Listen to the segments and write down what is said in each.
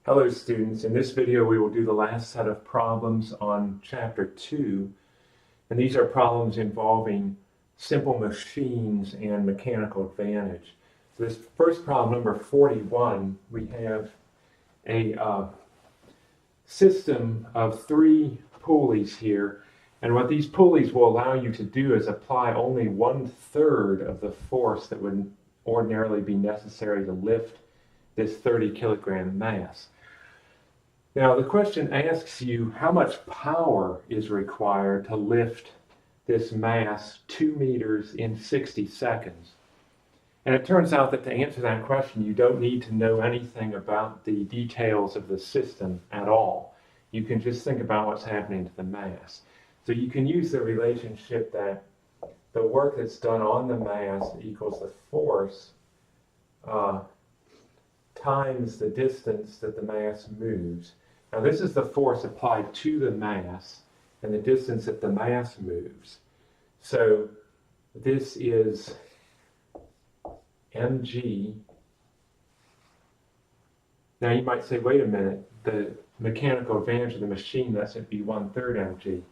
Hello students, in this video we will do the last set of problems on chapter 2, and these are problems involving simple machines and mechanical advantage. So this first problem, number 41, we have a system of 3 pulleys here, and what these pulleys will allow you to do is apply only 1/3 of the force that would ordinarily be necessary to lift this 30 kilogram mass. Now the question asks you how much power is required to lift this mass 2 meters in 60 seconds. And it turns out that to answer that question, you don't need to know anything about the details of the system at all. You can just think about what's happening to the mass. So you can use the relationship that the work that's done on the mass equals the force times the distance that the mass moves. Now this is the force applied to the mass and the distance that the mass moves. So this is mg. Now you might say, wait a minute, the mechanical advantage of the machine lets it be 1/3 mg.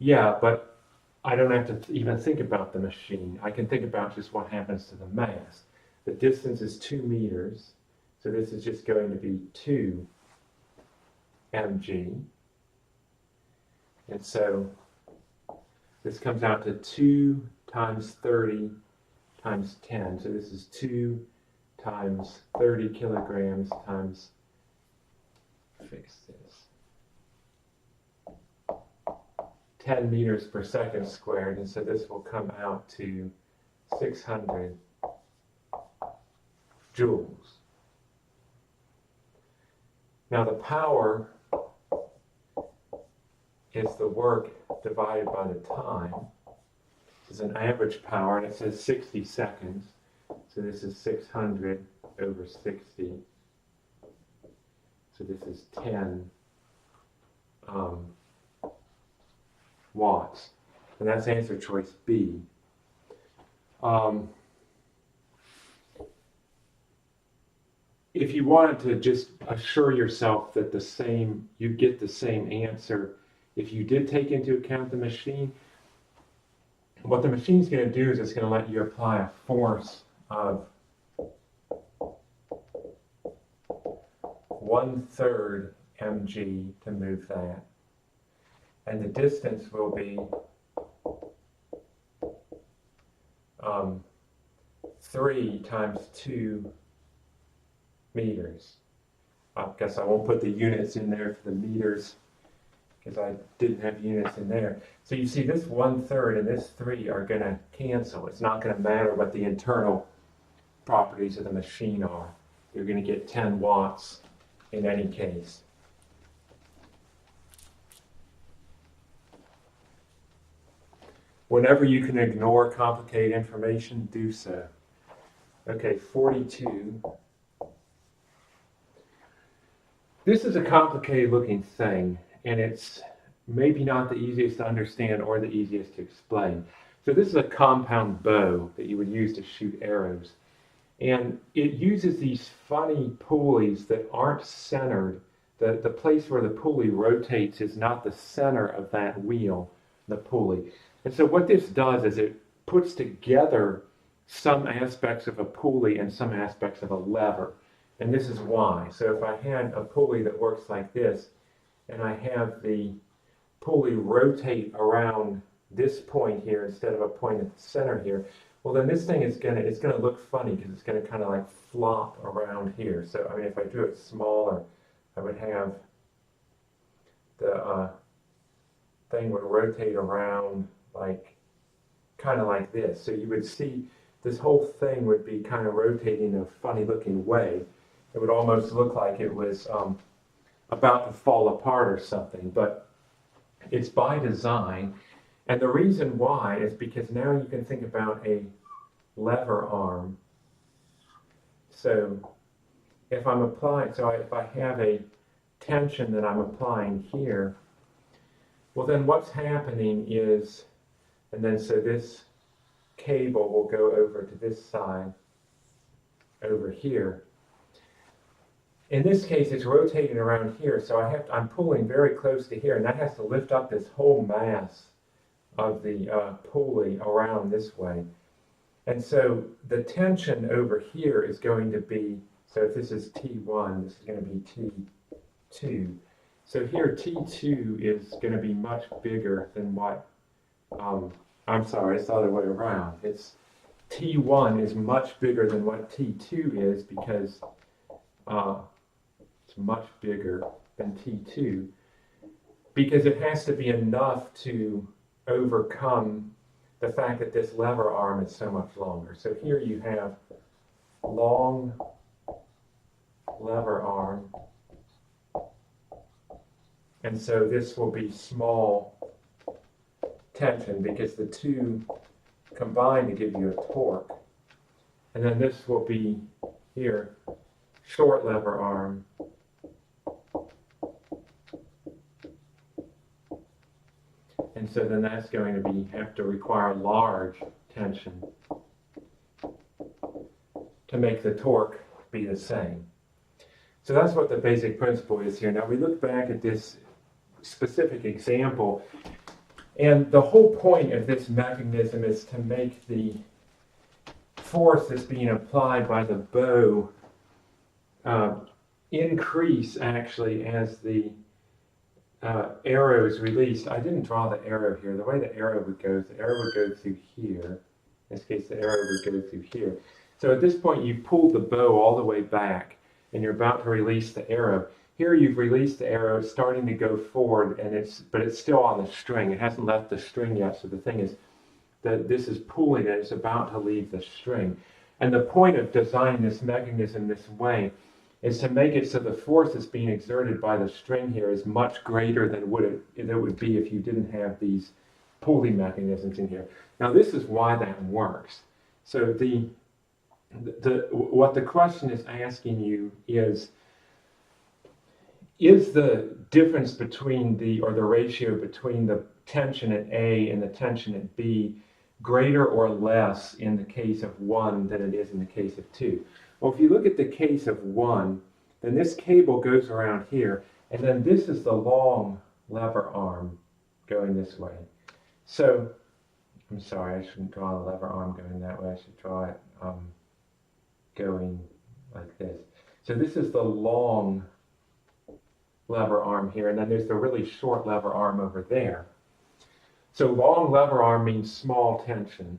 Yeah, but I don't have to even think about the machine. I can think about just what happens to the mass. The distance is 2 meters. So this is just going to be 2 mg. And so this comes out to 2 times 30 times 10. So this is 2 times 30 kilograms times, fix this, 10 meters per second squared. And so this will come out to 600 joules. Now the power is the work divided by the time. This is an average power, and it says 60 seconds. So this is 600 over 60. So this is 10 watts. And that's answer choice B. If you wanted to just assure yourself that you get the same answer, if you did take into account the machine, what the machine's going to do is it's going to let you apply a force of 1/3 mg to move that. And the distance will be 3 times 2 meters. I guess I won't put the units in there for the meters because I didn't have units in there. So you see this 1/3 and this 3 are going to cancel. It's not going to matter what the internal properties of the machine are. You're going to get 10 watts in any case. Whenever you can ignore complicated information, do so. Okay, 42. This is a complicated looking thing, and it's maybe not the easiest to understand or the easiest to explain. So this is a compound bow that you would use to shoot arrows. And it uses these funny pulleys that aren't centered. The place where the pulley rotates is not the center of that wheel, the pulley. And so what this does is it puts together some aspects of a pulley and some aspects of a lever. And this is why. So if I had a pulley that works like this, and I have the pulley rotate around this point here instead of a point at the center here, well then this thing is it's gonna look funny because it's gonna kind of like flop around here. So I mean, if I drew it smaller, I would have the thing would rotate around like kind of like this. So you would see this whole thing would be kind of rotating in a funny looking way. It would almost look like it was about to fall apart or something, but it's by design. And the reason why is because now you can think about a lever arm. So if I'm applying, if I have a tension that I'm applying here, well then what's happening is, and then so this cable will go over to this side over here. In this case, it's rotating around here, so I'm pulling very close to here, and that has to lift up this whole mass of the pulley around this way. And so the tension over here is going to be, so if this is T1, this is going to be T2. So here T2 is going to be much bigger than what, I'm sorry, it's the other way around. It's T1 is much bigger than what T2 is because it's much bigger than T2 because it has to be enough to overcome the fact that this lever arm is so much longer. So here you have long lever arm, and so this will be small tension because the two combine to give you a torque. And then this will be here, short lever arm. And so then that's going to have to require large tension to make the torque be the same. So that's what the basic principle is here. Now we look back at this specific example, and the whole point of this mechanism is to make the force that's being applied by the bow increase actually as the arrow is released. I didn't draw the arrow here. The way the arrow would go through here. In this case, the arrow would go through here. So at this point, you've pulled the bow all the way back, and you're about to release the arrow. Here, you've released the arrow, it's starting to go forward, but it's still on the string. It hasn't left the string yet. So the thing is that this is pulling it. It's about to leave the string. And the point of designing this mechanism this way is to make it so the force that's being exerted by the string here is much greater than what it would be if you didn't have these pulley mechanisms in here. Now this is why that works. So what the question is asking you is the difference between or the ratio between the tension at A and the tension at B greater or less in the case of 1 than it is in the case of 2? Well, if you look at the case of 1, then this cable goes around here, and then this is the long lever arm going this way. So, I'm sorry, I shouldn't draw the lever arm going that way. I should draw it going like this. So this is the long lever arm here, and then there's the really short lever arm over there. So long lever arm means small tension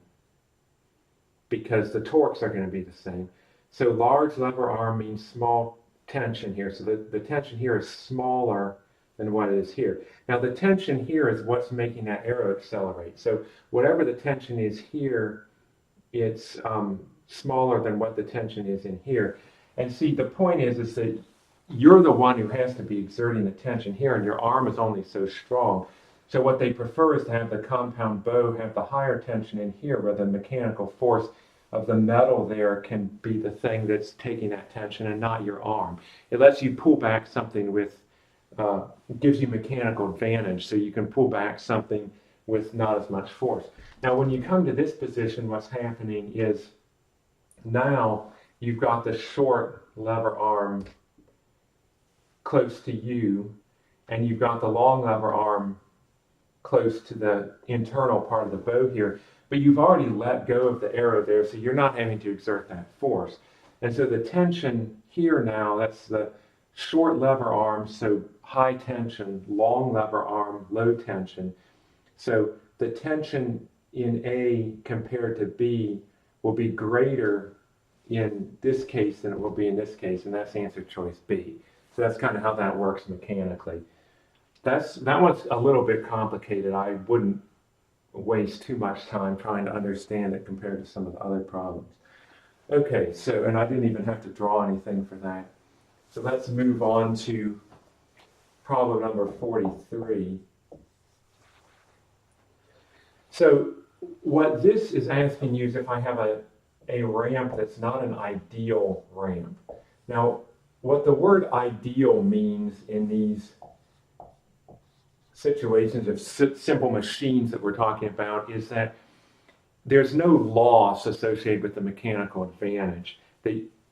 because the torques are going to be the same. So large lever arm means small tension here. So the tension here is smaller than what it is here. Now the tension here is what's making that arrow accelerate. So whatever the tension is here, it's smaller than what the tension is in here. And see, the point is that you're the one who has to be exerting the tension here, and your arm is only so strong. So what they prefer is to have the compound bow have the higher tension in here, where the mechanical force of the metal there can be the thing that's taking that tension and not your arm. It lets you pull back something with, gives you mechanical advantage, so you can pull back something with not as much force. Now when you come to this position, what's happening is now you've got the short lever arm close to you, and you've got the long lever arm close to the internal part of the bow here, but you've already let go of the arrow there, so you're not having to exert that force. And so the tension here now, that's the short lever arm, so high tension, long lever arm, low tension. So the tension in A compared to B will be greater in this case than it will be in this case, and that's answer choice B. So that's kind of how that works mechanically. That one's a little bit complicated. I wouldn't waste too much time trying to understand it compared to some of the other problems. Okay, so, and I didn't even have to draw anything for that. So let's move on to problem number 43. So what this is asking you is if I have a ramp that's not an ideal ramp. Now, what the word ideal means in these situations of simple machines that we're talking about is that there's no loss associated with the mechanical advantage.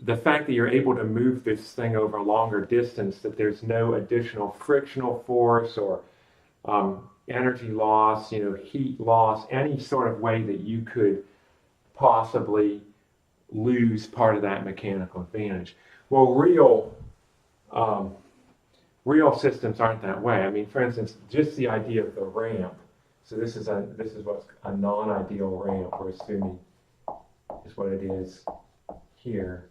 the fact that you're able to move this thing over a longer distance, that there's no additional frictional force or energy loss, heat loss, any sort of way that you could possibly lose part of that mechanical advantage. Well, real systems aren't that way. I mean, for instance, just the idea of the ramp. So this is what's a non-ideal ramp. We're assuming is what it is here.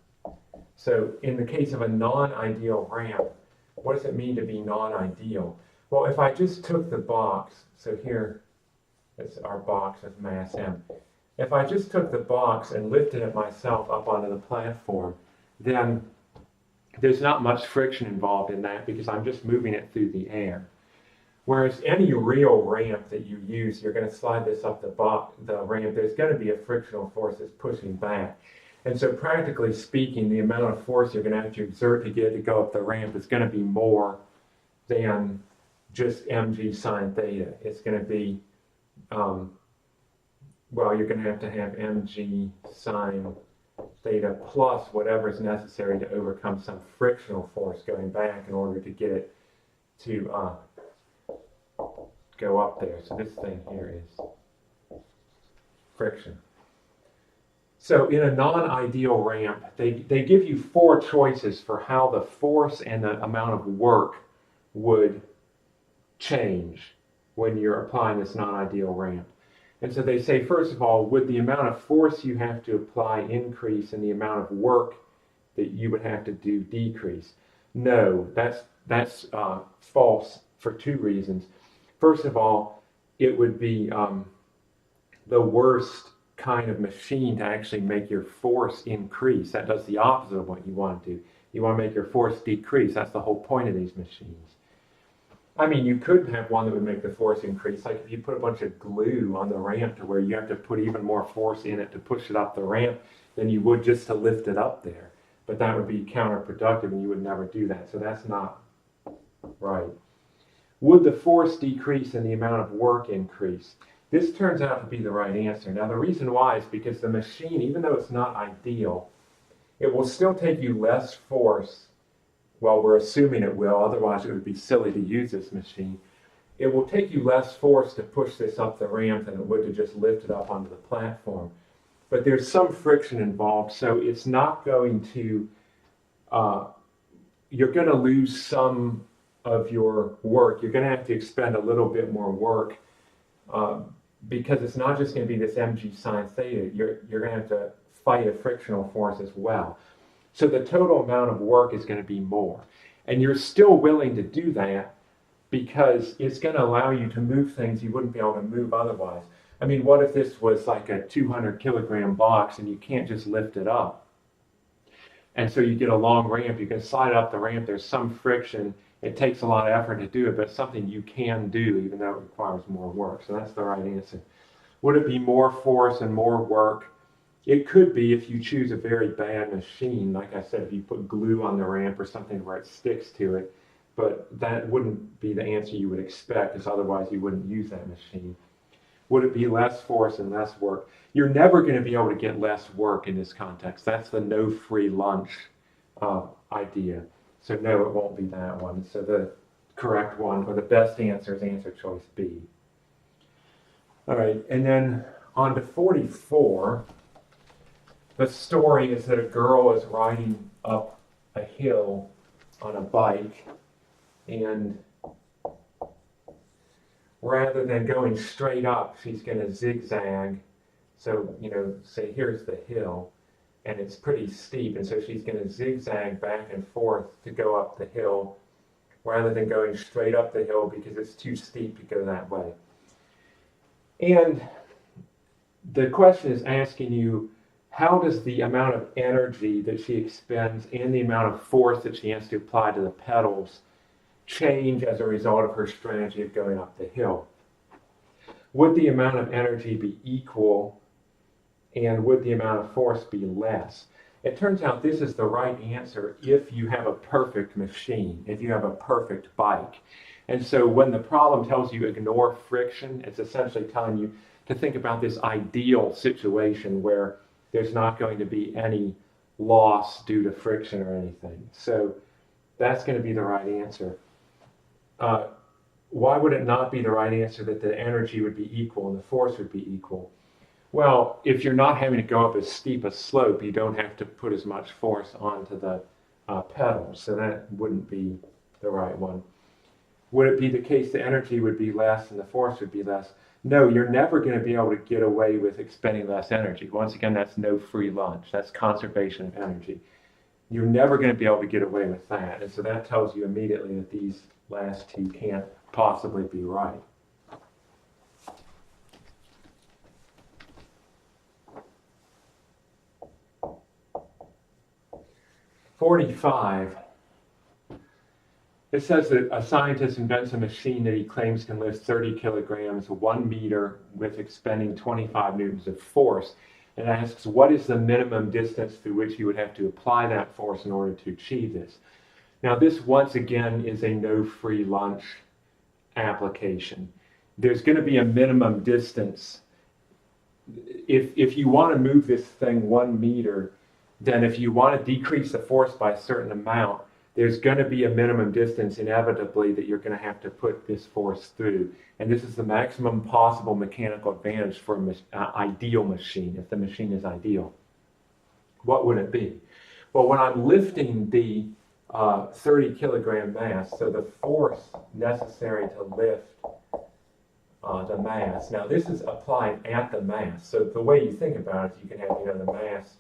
So in the case of a non-ideal ramp, what does it mean to be non-ideal? Well, if I just took the box, so here is our box with mass M. If I just took the box and lifted it myself up onto the platform, then there's not much friction involved in that because I'm just moving it through the air. Whereas any real ramp that you use, you're going to slide this up the ramp, there's going to be a frictional force that's pushing back. And so practically speaking, the amount of force you're going to have to exert to get it to go up the ramp is going to be more than just mg sine theta. It's going to be, well, you're going to have mg sine theta plus whatever is necessary to overcome some frictional force going back in order to get it to go up there. So this thing here is friction. So in a non-ideal ramp, they give you 4 choices for how the force and the amount of work would change when you're applying this non-ideal ramp. And so they say, first of all, would the amount of force you have to apply increase and the amount of work that you would have to do decrease? No, that's false for 2 reasons. First of all, it would be the worst kind of machine to actually make your force increase. That does the opposite of what you want to do. You want to make your force decrease. That's the whole point of these machines. I mean, you could have one that would make the force increase, like if you put a bunch of glue on the ramp to where you have to put even more force in it to push it up the ramp than you would just to lift it up there. But that would be counterproductive and you would never do that. So that's not right. Would the force decrease and the amount of work increase? This turns out to be the right answer. Now, the reason why is because the machine, even though it's not ideal, it will still take you less force. Well, we're assuming it will, otherwise it would be silly to use this machine. It will take you less force to push this up the ramp than it would to just lift it up onto the platform. But there's some friction involved, so it's not going to, you're going to lose some of your work. You're going to have to expend a little bit more work because it's not just going to be this mg sine theta. You're going to have to fight a frictional force as well. So the total amount of work is going to be more. And you're still willing to do that because it's going to allow you to move things you wouldn't be able to move otherwise. I mean, what if this was like a 200 kilogram box and you can't just lift it up? And so you get a long ramp, you can slide up the ramp, there's some friction, it takes a lot of effort to do it, but it's something you can do even though it requires more work. So that's the right answer. Would it be more force and more work? It could be if you choose a very bad machine. Like I said, if you put glue on the ramp or something where it sticks to it, but that wouldn't be the answer you would expect because otherwise you wouldn't use that machine. Would it be less force and less work? You're never going to be able to get less work in this context. That's the no free lunch idea. So no, it won't be that one. So the correct one, or the best answer is answer choice B. All right, and then on to 44. The story is that a girl is riding up a hill on a bike, and rather than going straight up, she's going to zigzag. So, say here's the hill, and it's pretty steep, and so she's going to zigzag back and forth to go up the hill, rather than going straight up the hill because it's too steep to go that way. And the question is asking you, how does the amount of energy that she expends and the amount of force that she has to apply to the pedals change as a result of her strategy of going up the hill? Would the amount of energy be equal, and would the amount of force be less? It turns out this is the right answer if you have a perfect machine, if you have a perfect bike. And so when the problem tells you ignore friction, it's essentially telling you to think about this ideal situation where there's not going to be any loss due to friction or anything. So that's going to be the right answer. Why would it not be the right answer that the energy would be equal and the force would be equal? Well, if you're not having to go up as steep a slope, you don't have to put as much force onto the pedals, so that wouldn't be the right one. Would it be the case the energy would be less and the force would be less? No, you're never going to be able to get away with expending less energy. Once again, that's no free lunch. That's conservation of energy. You're never going to be able to get away with that. And so that tells you immediately that these last two can't possibly be right. "45. It says that a scientist invents a machine that he claims can lift 30 kilograms, 1 meter, with expending 25 newtons of force. And asks, what is the minimum distance through which you would have to apply that force in order to achieve this? Now, this, once again, is a no free lunch application. There's going to be a minimum distance. If you want to move this thing 1 meter, then if you want to decrease the force by a certain amount, there's going to be a minimum distance inevitably that you're going to have to put this force through. And this is the maximum possible mechanical advantage for an ideal machine, if the machine is ideal. What would it be? Well, when I'm lifting the 30 kilogram mass, so the force necessary to lift the mass. Now, this is applied at the mass. So the way you think about it, you can have, the mass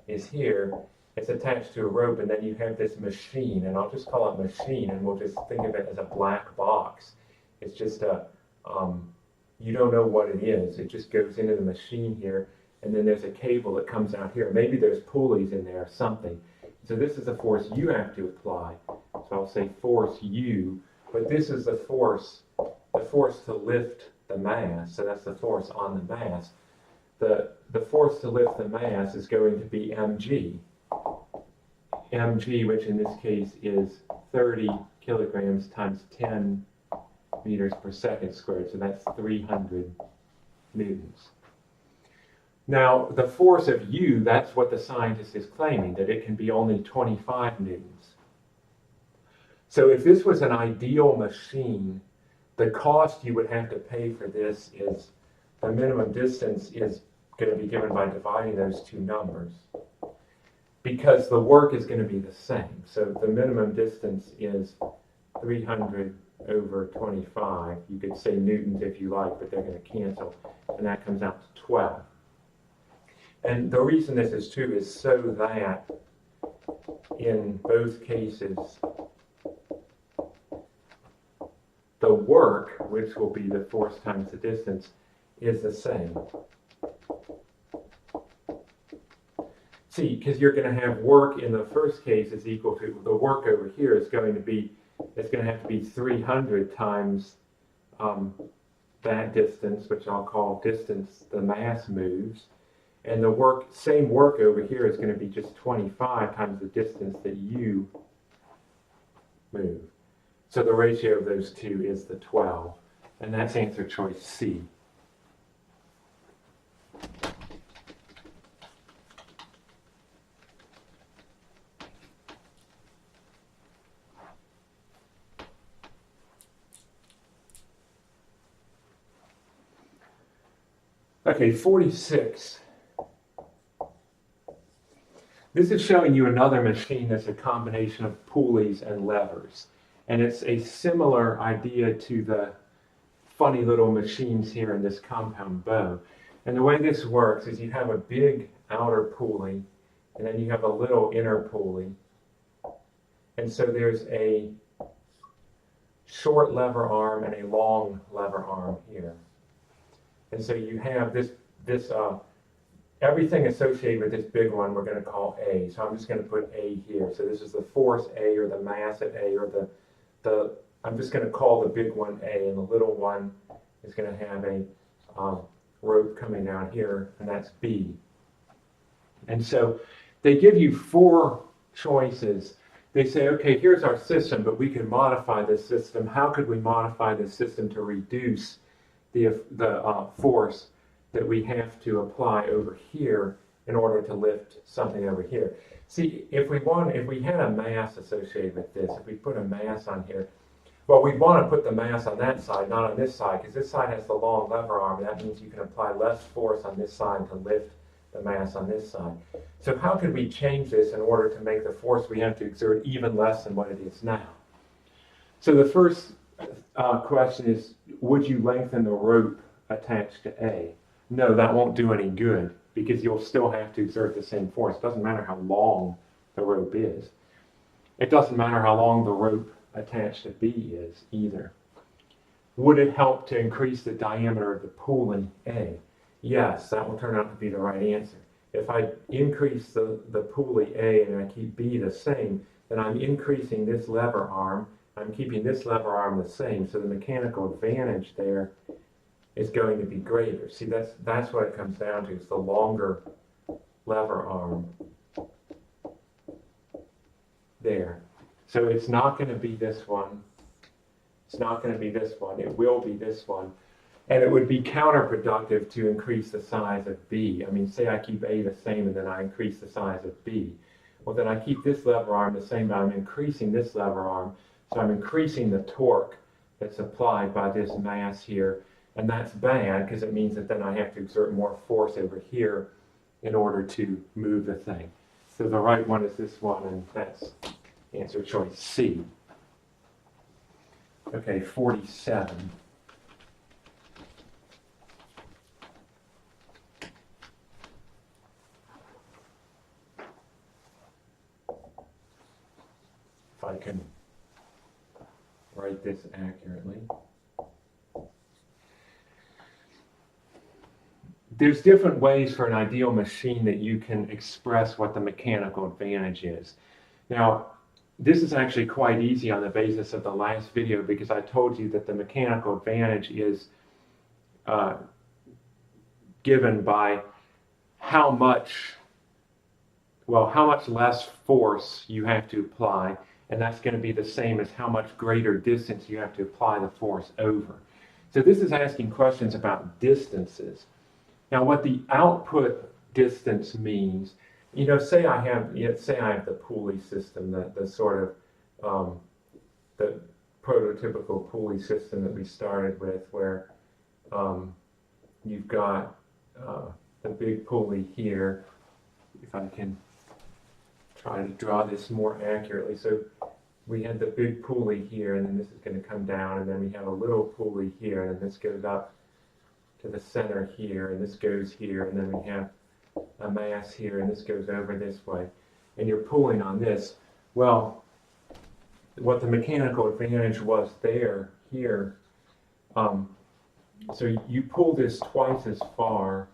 is here, it's attached to a rope, and then you have this machine, and I'll just call it machine, and we'll just think of it as a black box. It's just you don't know what it is. It just goes into the machine here, and then there's a cable that comes out here. Maybe there's pulleys in there or something. So this is the force you have to apply. So I'll say force U, but this is the force to lift the mass. So that's the force on the mass. The force to lift the mass is going to be mg. mg, which in this case is 30 kilograms times 10 meters per second squared. So that's 300 newtons. Now, the force of U, that's what the scientist is claiming, that it can be only 25 newtons. So if this was an ideal machine, the cost you would have to pay for this is, the minimum distance is going to be given by dividing those two numbers, because the work is going to be the same. So the minimum distance is 300 over 25. You could say newtons if you like, but they're going to cancel, and that comes out to 12. And the reason this is true is so that in both cases, the work, which will be the force times the distance, is the same. See, because you're going to have work in the first case is equal to, the work over here is going to be, it's going to have to be 300 times that distance, which I'll call distance the mass moves. And the work, same work over here is going to be just 25 times the distance that you move. So the ratio of those two is the 12. And that's answer choice C. Okay, 46. This is showing you another machine that's a combination of pulleys and levers. And it's a similar idea to the funny little machines here in this compound bow. And the way this works is you have a big outer pulley, and then you have a little inner pulley. And so there's a short lever arm and a long lever arm here. And so you have this everything associated with this big one we're going to call A. So I'm just going to put A here. So this is the force A, or the mass at A, or I'm just going to call the big one A, and the little one is going to have a rope coming down here, and that's B. And so they give you 4 choices. They say, okay, here's our system, but we can modify this system. How could we modify this system to reduce the force that we have to apply over here in order to lift something over here? See, if we had a mass associated with this, if we put a mass on here, well, we'd want to put the mass on that side, not on this side, because this side has the long lever arm. That means you can apply less force on this side to lift the mass on this side. So how could we change this in order to make the force we have to exert even less than what it is now? So the first question is, would you lengthen the rope attached to A? No, that won't do any good, because you'll still have to exert the same force. It doesn't matter how long the rope is. It doesn't matter how long the rope attached to B is either. Would it help to increase the diameter of the pulley A? Yes, that will turn out to be the right answer. If I increase the pulley A and I keep B the same, then I'm increasing this lever arm. I'm keeping this lever arm the same, so the mechanical advantage there is going to be greater. See, that's what it comes down to, is the longer lever arm there. So it's not going to be this one. It's not going to be this one. It will be this one. And it would be counterproductive to increase the size of B. I mean, say I keep A the same and then I increase the size of B. Well, then I keep this lever arm the same, but I'm increasing this lever arm. So I'm increasing the torque that's applied by this mass here. And that's bad, because it means that then I have to exert more force over here in order to move the thing. So the right one is this one, and that's answer choice C. Okay, 47. If I can write this accurately. There's different ways for an ideal machine that you can express what the mechanical advantage is. Now, this is actually quite easy on the basis of the last video, because I told you that the mechanical advantage is given by how much less force you have to apply, and that's going to be the same as how much greater distance you have to apply the force over. So this is asking questions about distances. Now, what the output distance means, you know, say I have the pulley system, the sort of the prototypical pulley system that we started with, where you've got the big pulley here. If I can try to draw this more accurately. So we had the big pulley here, and then this is going to come down, and then we have a little pulley here, and this goes up to the center here, and this goes here, and then we have a mass here, and this goes over this way, and you're pulling on this. Well, what the mechanical advantage was here, so you pull this twice as far,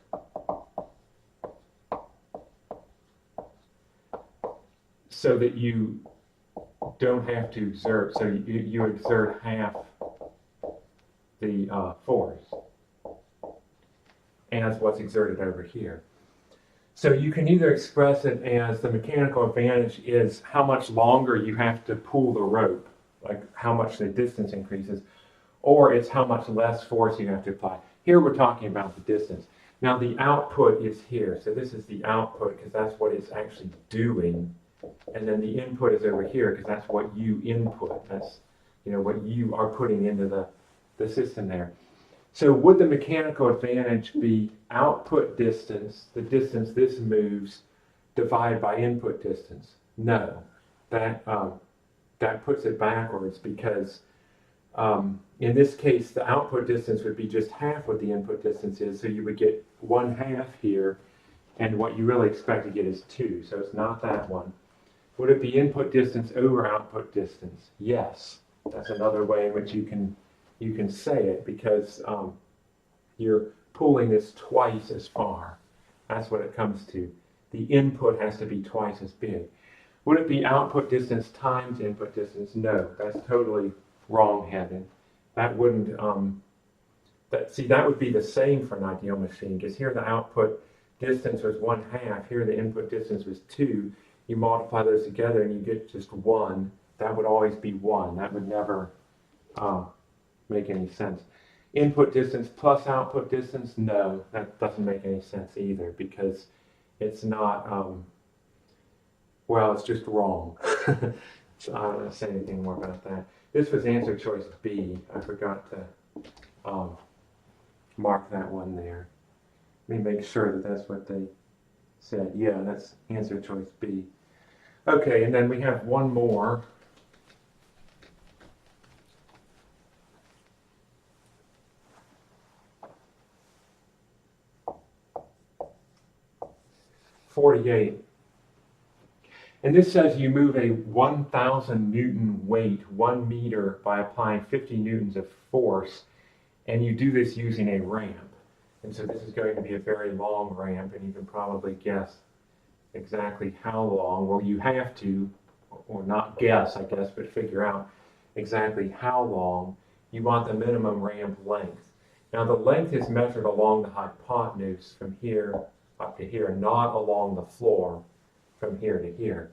so that you don't have to exert, so you exert half the force as what's exerted over here. So you can either express it as the mechanical advantage is how much longer you have to pull the rope, like how much the distance increases, or it's how much less force you have to apply. Here we're talking about the distance. Now the output is here, so this is the output because that's what it's actually doing, and then the input is over here because that's what you input. That's, you know, what you are putting into the system there. So would the mechanical advantage be output distance, the distance this moves, divided by input distance? No, that puts it backwards, because in this case the output distance would be just half what the input distance is, so you would get 1/2 here, and what you really expect to get is 2, so it's not that one. Would it be input distance over output distance? Yes, that's another way in which you can say it, because you're pulling this twice as far. That's what it comes to. The input has to be twice as big. Would it be output distance times input distance? No, that's totally wrong-headed. That wouldn't, that would be the same for an ideal machine, because here the output distance was 1/2, here the input distance was 2. You multiply those together and you get just 1. That would always be 1. That would never make any sense. Input distance plus output distance, no, that doesn't make any sense either, because it's not, Well, it's just wrong. So I don't want to say anything more about that. This was answer choice B. I forgot to mark that one there. Let me make sure that that's what they said. Yeah, that's answer choice B. Okay, and then we have one more. (48). And this says you move a 1,000 Newton weight 1 meter by applying 50 newtons of force, and you do this using a ramp. And so this is going to be a very long ramp, and you can probably guess exactly how long. Well, you have to, or not guess, I guess, but figure out exactly how long. You want the minimum ramp length. Now the length is measured along the hypotenuse from here up to here, not along the floor from here to here.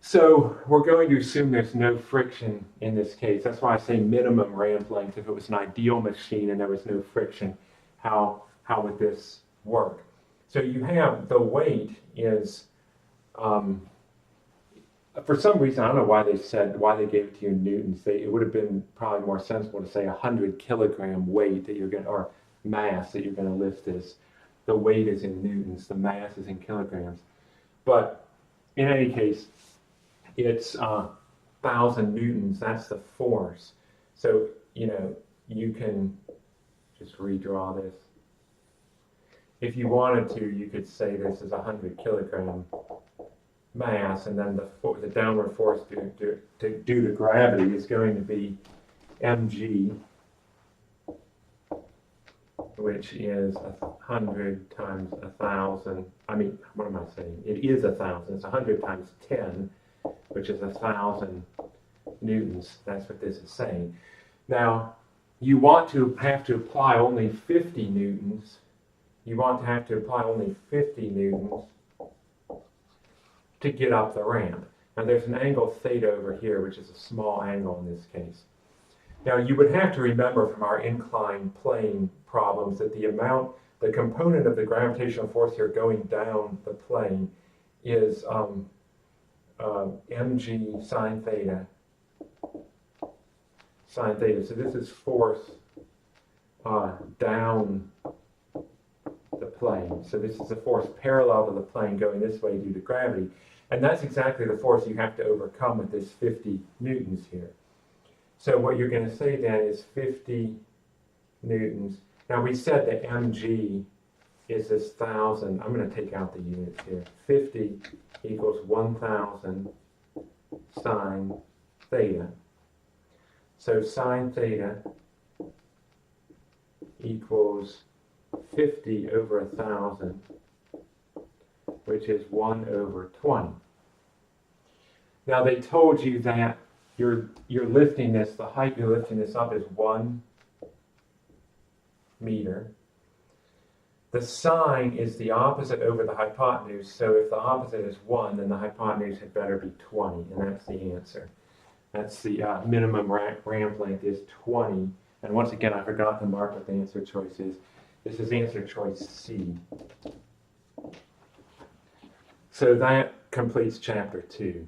So we're going to assume there's no friction in this case. That's why I say minimum ramp length. If it was an ideal machine and there was no friction, how would this work? So you have the weight is, for some reason, I don't know why they gave it to you in newtons. It would have been probably more sensible to say 100 kilogram weight that you're going to, or mass that you're going to lift this. The weight is in newtons, the mass is in kilograms. But in any case, it's 1,000 newtons, that's the force. So, you can just redraw this. If you wanted to, you could say this is 100 kilogram mass, and then the downward force due to gravity is going to be mg, which is 100 times 1,000. I mean, what am I saying? It is 1,000. It's 100 times 10, which is 1,000 newtons. That's what this is saying. Now, you want to have to apply only 50 newtons. You want to have to apply only 50 newtons to get up the ramp. Now, there's an angle theta over here, which is a small angle in this case. Now, you would have to remember from our inclined plane problems that the component of the gravitational force here going down the plane is mg sine theta. So this is force down the plane. So this is a force parallel to the plane going this way due to gravity. And that's exactly the force you have to overcome with this 50 newtons here. So what you're going to say then is 50 newtons. Now we said that mg is this 1,000. I'm going to take out the units here. 50 equals 1,000 sine theta. So sine theta equals 50 over 1,000, which is 1 over 20. Now they told you that you're lifting this, the height you're lifting this up is 1 meter. The sine is the opposite over the hypotenuse, so if the opposite is 1, then the hypotenuse had better be 20, and that's the answer. That's the minimum ramp length is 20. And once again, I forgot to mark what the answer choice is. This is answer choice C. So that completes chapter 2.